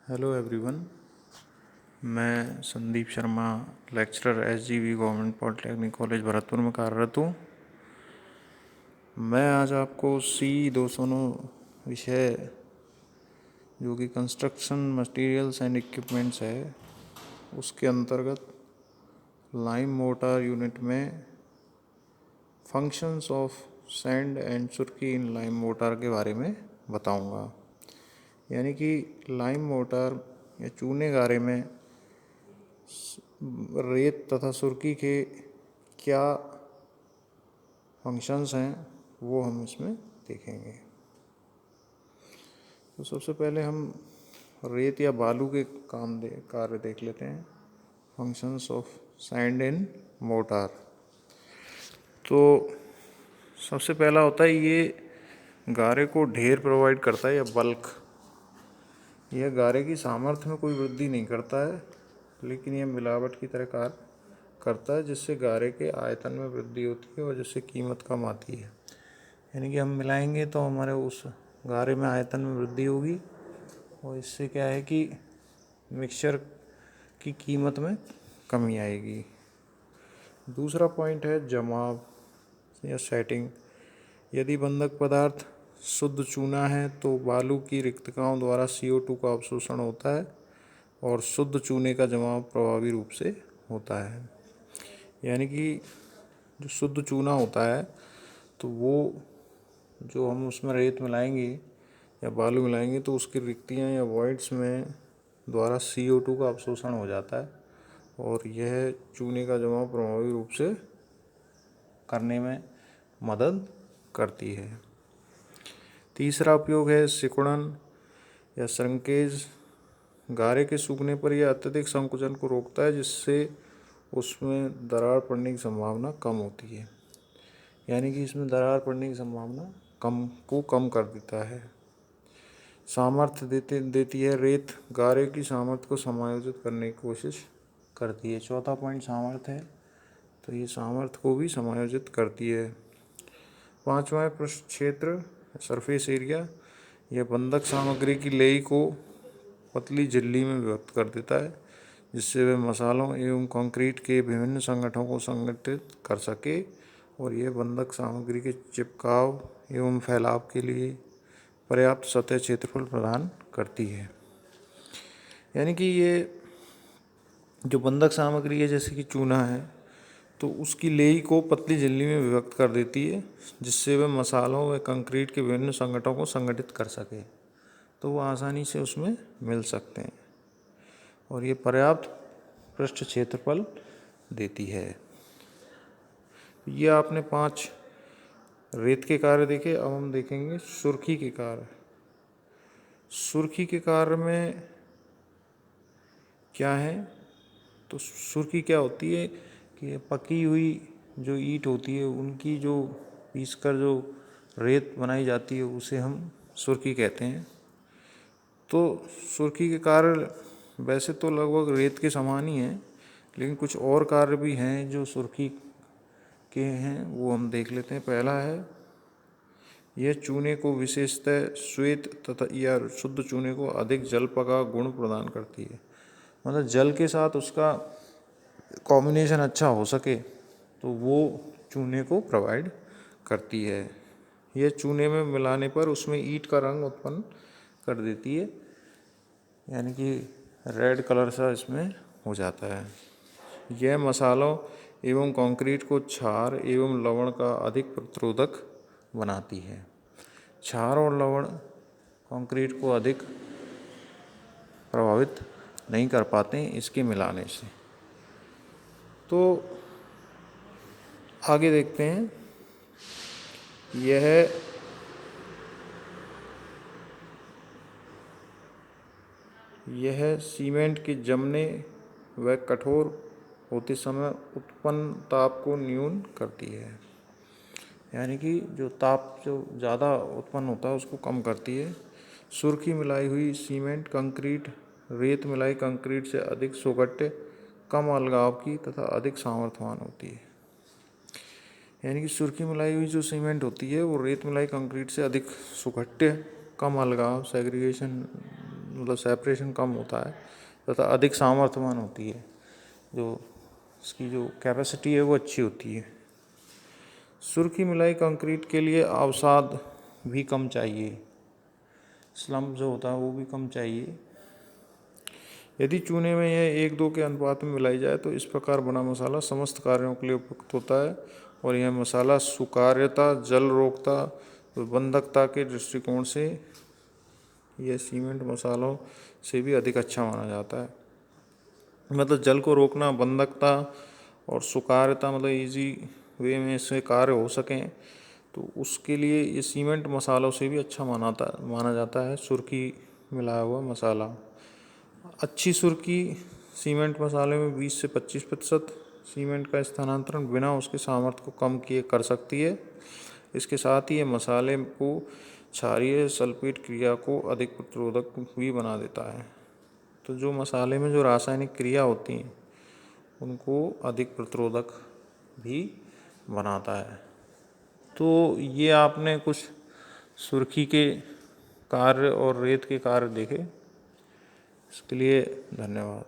Hello everyone. मैं Sandeep Sharma lecturer SGV government polytechnic college Bharatpur में कार्यरत हूँ। मैं आज आपको C209 विषय जो कि कंस्ट्रक्शन मटेरियल्स एंड इक्विपमेंट्स है उसके अंतर्गत लाइम मोटर यूनिट में functions of sand and सुर्की in lime motor के बारे में बताऊंगा। यानी कि लाइम मोटर या चूने गारे में रेत तथा सुर्की के क्या फंक्शंस हैं वो हम इसमें देखेंगे। तो सबसे पहले हम रेत या बालू के कार्य देख लेते हैं। Functions of sand in motor. तो सबसे पहला होता है ये गारे को ढेर प्रोवाइड करता है या बल्क। यह गारे की सामर्थ्य में कोई वृद्धि नहीं करता है, लेकिन यह मिलावट की तरह कार्य करता है जिससे गारे के आयतन में वृद्धि होती है और जिससे कीमत कम आती है। यानी कि हम मिलाएंगे तो हमारे उस गारे में आयतन में वृद्धि होगी और इससे क्या है कि मिक्सचर की कीमत में कमी आएगी। दूसरा पॉइंट है जमाव या सेटिंग। यदि बंधक पदार्थ शुद्ध चूना है तो बालू की रिक्तकाओं द्वारा CO2 का अवशोषण होता है और शुद्ध चूने का जमाव प्रभावी रूप से होता है। यानी कि जो शुद्ध चूना होता है तो वो जो हम उसमें रेत मिलाएंगे या बालू मिलाएंगे तो उसकी रिक्तियाँ या वॉइड्स में द्वारा CO2 का अवशोषण हो जाता है और यह चूने का जमाव प्रभावी रूप से करने में मदद करती है। तीसरा उपयोग है सिकुड़न या श्रिंकेज। गारे के सूखने पर यह अत्यधिक संकुचन को रोकता है जिससे उसमें दरार पड़ने की संभावना कम होती है। यानी कि इसमें दरार पड़ने की संभावना कम कर देता है। सामर्थ्य देती है। रेत गारे की सामर्थ्य को समायोजित करने की कोशिश करती है। चौथा पॉइंट सामर्थ्य है, तो ये सामर्थ्य को भी समायोजित करती है। पांचवा है पृष्ठ क्षेत्र, सरफेस एरिया। यह बंधक सामग्री की लेई को पतली झिल्ली में विभक्त कर देता है जिससे वे मसालों एवं कंक्रीट के विभिन्न संगठनों को संगठित कर सके और यह बंधक सामग्री के चिपकाव एवं फैलाव के लिए पर्याप्त सतह क्षेत्रफल प्रदान करती है। यानी कि ये जो बंधक सामग्री है जैसे कि चूना है तो उसकी लेई को पतली झिल्ली में विभक्त कर देती है जिससे वह मसालों व कंक्रीट के विभिन्न संगठनों को संगठित कर सके, तो वो आसानी से उसमें मिल सकते हैं और ये पर्याप्त पृष्ठ क्षेत्रफल देती है। ये आपने 5 रेत के कार्य देखे। अब हम देखेंगे सुर्खी के कार्य। सुर्खी के कार्य में क्या है, तो सुर्खी क्या होती है कि पकी हुई जो ईंट होती है उनकी जो पीसकर जो रेत बनाई जाती है उसे हम सुर्खी कहते हैं। तो सुर्खी के कार्य वैसे तो लगभग रेत के समान ही हैं, लेकिन कुछ और कार्य भी हैं जो सुर्खी के हैं, वो हम देख लेते हैं। पहला है यह चूने को विशेषतः श्वेत तथा या शुद्ध चूने को अधिक जलपगा गुण प्रदान करती है। मतलब जल के साथ उसका कॉम्बिनेशन अच्छा हो सके तो वो चूने को प्रोवाइड करती है। यह चूने में मिलाने पर उसमें ईंट का रंग उत्पन्न कर देती है, यानी कि रेड कलर सा इसमें हो जाता है। यह मसालों एवं कंक्रीट को क्षार एवं लवण का अधिक प्रतिरोधक बनाती है। क्षार और लवण कंक्रीट को अधिक प्रभावित नहीं कर पाते इसके मिलाने से। तो आगे देखते हैं। यह सीमेंट के जमने व कठोर होते समय उत्पन्न ताप को न्यून करती है। यानी कि जो ताप जो ज़्यादा उत्पन्न होता है उसको कम करती है। सुर्खी मिलाई हुई सीमेंट कंक्रीट रेत मिलाई कंक्रीट से अधिक सुगठ्य, कम अलगाव की तथा अधिक सामर्थ्यवान होती है। यानी कि सुर्खी मिलाई हुई जो सीमेंट होती है वो रेत मिलाई कंक्रीट से अधिक सुगठ्य, कम अलगाव, सेग्रीगेशन मतलब सेपरेशन कम होता है तथा अधिक सामर्थ्यवान होती है, जो इसकी जो कैपेसिटी है वो अच्छी होती है। सुर्खी मिलाई कंक्रीट के लिए अवसाद भी कम चाहिए, स्लम्प जो होता है वो भी कम चाहिए। यदि चूने में यह 1-2 के अनुपात में मिलाई जाए तो इस प्रकार बना मसाला समस्त कार्यों के लिए उपयुक्त होता है और यह मसाला सुकार्यता, जल रोकता व बंधकता के दृष्टिकोण से यह सीमेंट मसालों से भी अधिक अच्छा माना जाता है। मतलब जल को रोकना, बंधकता और सुकार्यता, मतलब इजी वे में इससे कार्य हो सकें तो उसके लिए ये सीमेंट मसालों से भी अच्छा माना जाता है सुर्खी मिलाया हुआ मसाला। अच्छी सुर्खी सीमेंट मसाले में 20 से 25% सीमेंट का स्थानांतरण बिना उसके सामर्थ्य को कम किए कर सकती है। इसके साथ ही ये मसाले को क्षारीय सल्फेट क्रिया को अधिक प्रतिरोधक भी बना देता है। तो जो मसाले में जो रासायनिक क्रिया होती हैं उनको अधिक प्रतिरोधक भी बनाता है। तो ये आपने कुछ सुर्खी के कार्य और रेत के कार्य देखे। इसके लिए धन्यवाद।